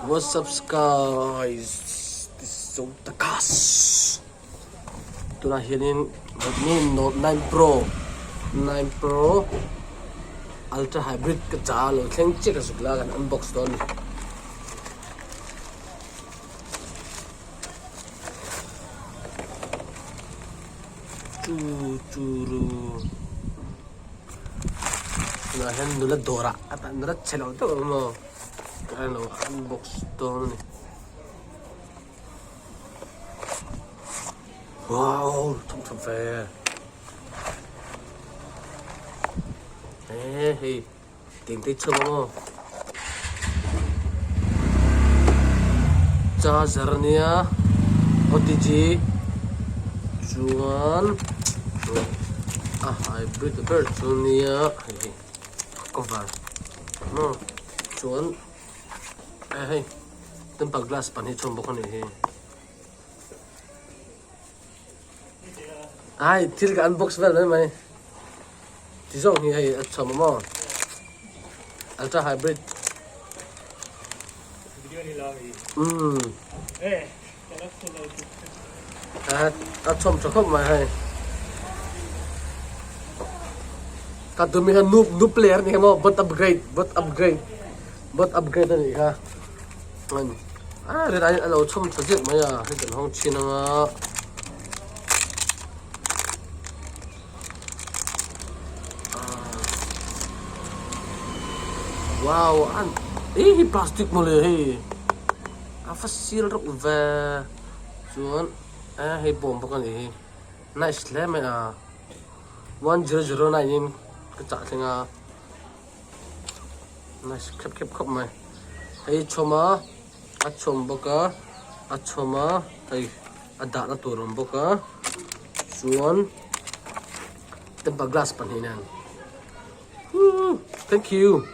What's up, guys? This is so takas. Ito na hiyanin Redmi Note 9 Pro 9 Pro Ultra Hybrid ka chalo Teng check ka sukla kan unbox don. Churu na hen nula dora at nula chelo to mo. Ano unbox don. Wow, thông thường về. Hey, tiền tích chưa không? Charger niya, OTG, cuman, hybrid version niya, cover, no, cuman, tempat glass pan hitchon bukan ini. Ai, til ka unbox vel mai. Tizong hi ai at mo. Ultra hybrid. Video ni lang At chom mai hai. Ka tumi ka noob player ni mo bot upgrade ni ka. Rin ai alo chom chajit maya hi kan hong china nga. Wow, plastic mo le fasil rok ve chuan bom pakan nice le me 1009 in ka cha thinga nice khep mai choma achom boka achoma ada na turum boka chuan tempa glass pan hinan. Thank you.